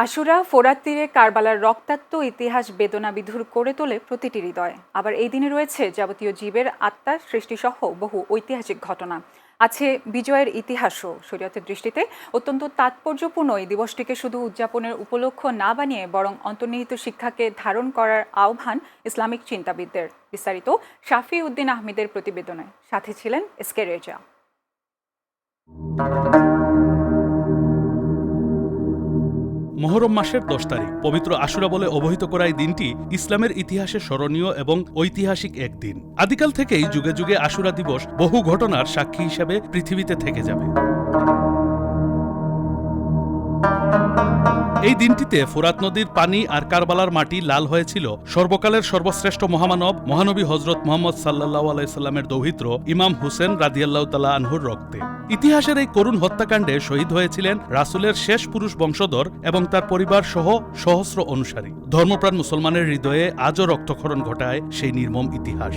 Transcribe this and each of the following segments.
আশুরা ফোরাত তীরে কারবালার রক্তাক্ত ইতিহাস বেদনাবিধুর করে তোলে প্রতিটি হৃদয়। আবার এই দিনে রয়েছে যাবতীয় জীবের আত্মার সৃষ্টিসহ বহু ঐতিহাসিক ঘটনা। আছে বিজয়ের ইতিহাসও। শরীয়তের দৃষ্টিতে অত্যন্ত তাৎপর্যপূর্ণ এই দিবসটিকে শুধু উদযাপনের উপলক্ষ না বানিয়ে বরং অন্তর্নিহিত শিক্ষাকে ধারণ করার আহ্বান ইসলামিক চিন্তাবিদদের। বিস্তারিত শাফি উদ্দিন আহমেদের প্রতিবেদনে। সাথে ছিলেন এসকে রেজা। মুহররম মাসের 10 তারিখ পবিত্র আশুরা বলে অবহিত করা এই দিনটি ইসলামের ইতিহাসে স্মরণীয় এবং ঐতিহাসিক এক দিন। আদিকাল থেকেই যুগে যুগে আশুরা দিবস বহু ঘটনার সাক্ষী হিসেবে পৃথিবীতে থেকে যাবে। এই দিনটিতে ফোরাত নদীর পানি আর কারবালার মাটি লাল হয়েছিল সর্বকালের সর্বশ্রেষ্ঠ মহামানব মহানবী হজরত মুহাম্মদ সাল্লাল্লাহু আলাইহি সাল্লামের দৌহিত্র ইমাম হুসেন রাদিয়াল্লাহু তাআলা আনহুর রক্তে। ইতিহাসের এই করুণ হত্যাকাণ্ডে শহীদ হয়েছিলেন রাসূলের শেষ পুরুষ বংশধর এবং তার পরিবার সহ সহস্র অনুসারী। ধর্মপ্রাণ মুসলমানের হৃদয়ে আজও রক্তক্ষরণ ঘটায় সেই নির্মম ইতিহাস।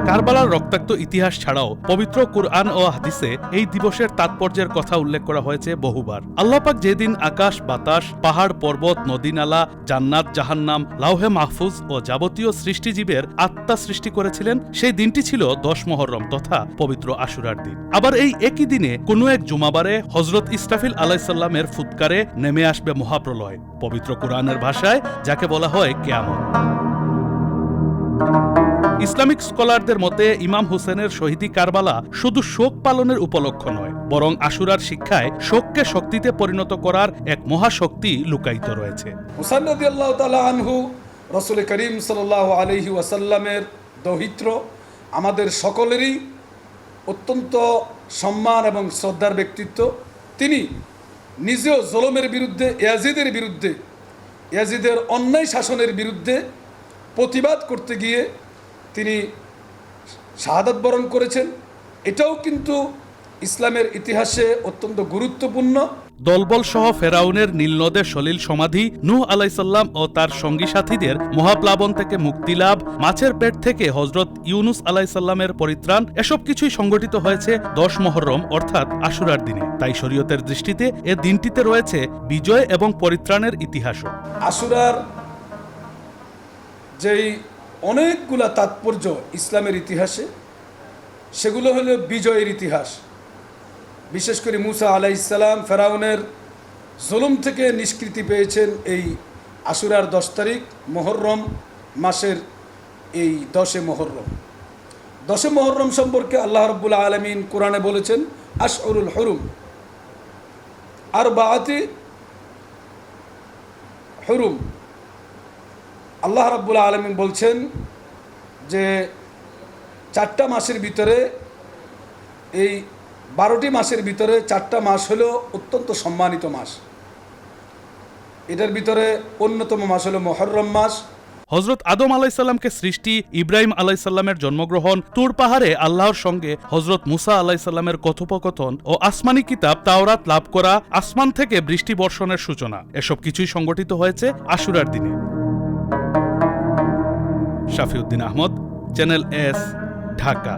কারবালার রক্তাক্ত ইতিহাস ছাড়াও পবিত্র কুরআন ও হাদিসে এই দিবসের তাৎপর্যের কথা উল্লেখ করা হয়েছে বহুবার। আল্লাহ পাক যেদিন আকাশ বাতাস পাহাড় পর্বত নদী নালা জান্নাত জাহান্নাম লাউহে মাহফুজ ও যাবতীয় সৃষ্টিজীবের আত্মা সৃষ্টি করেছিলেন সেই দিনটি ছিল 10 মুহররম তথা পবিত্র আশুরার দিন। আবার এই একই দিনে কোনো এক জুমাবারে হযরত ইসরাফিল আলাইহিস সালামের ফুৎকারে নেমে আসবে মহাপ্রলয়, পবিত্র কুরআনের ভাষায় যাকে বলা হয় কিয়ামত। ইসলামিক স্কলারদের মতে ইমাম হুসেনের শহীদি কারবালা শুধু শোক পালনের উপলক্ষ নয়, বরং আশুরার শিক্ষায় শোককে শক্তিতে পরিণত করার এক মহাশক্তি লুকায়িত রয়েছে। হুসাইন রাদিয়াল্লাহু তাআলা আনহু রাসূল করিম সাল্লাল্লাহু আলাইহি ওয়াসাল্লামের দৌহিত্র, আমাদের সকলেরই অত্যন্ত সম্মান এবং শ্রদ্ধার ব্যক্তিত্ব। তিনি নিজেও জুলুমের বিরুদ্ধে ইয়াজিদের অন্যায় শাসনের বিরুদ্ধে প্রতিবাদ করতে গিয়ে তিনি শাহাদাত বরণ করেছেন। এটাও কিন্তু ইসলামের ইতিহাসে অত্যন্ত গুরুত্বপূর্ণ। দলবল সহ ফেরাউনের নীলনদের সলিল সমাধি, নূহ আলাইসাল্লাম ও তার সঙ্গী সাথীদের মহাপ্লাবন থেকে মুক্তি লাভ, মাছের পেট থেকে হজরত ইউনুস আলাইসাল্লামের পরিত্রাণ, এসব কিছুই সংঘটিত হয়েছে 10 মুহররম অর্থাৎ আশুরার দিনে। তাই শরীয়তের দৃষ্টিতে এ দিনটিতে রয়েছে বিজয় এবং পরিত্রাণের ইতিহাসও। আশুরার যেই অনেকগুলা তাৎপর্য ইসলামের ইতিহাসে, সেগুলো হলো বিজয়ের ইতিহাস। বিশেষ করে মুসা আলাইহিস সালাম ফেরাউনের জুলুম থেকে নিষ্কৃতি পেয়েছেন এই আশুরার 10 তারিখ মুহররম মাসের এই 10 মুহররম। 10 মুহররম সম্পর্কে আল্লাহ রাব্বুল আলামিন কোরআনে বলেছেন আশউরুল হুরুম আরবাআতি হুরুম। আল্লাহ রাব্বুল আলামিন বলছেন যে 4টা মাসের ভিতরে, এই 12টি মাসের ভিতরে 4টা মাস হলো অত্যন্ত সম্মানিত মাস। এটার ভিতরে অন্যতম মাস হলো মুহররম মাস। হজরত আদম আলাইসাল্লামকে সৃষ্টি, ইব্রাহিম আলাইসাল্লামের জন্মগ্রহণ, তুর পাহাড়ে আল্লাহর সঙ্গে হজরত মুসা আলাইসাল্লামের কথোপকথন ও আসমানি কিতাব তাওরাত লাভ করা, আসমান থেকে বৃষ্টি বর্ষণের সূচনা, এসব কিছুই সংগঠিত হয়েছে আশুরার দিনে। শাফি উদ্দিন আহমদ, চ্যানেল এস, ঢাকা।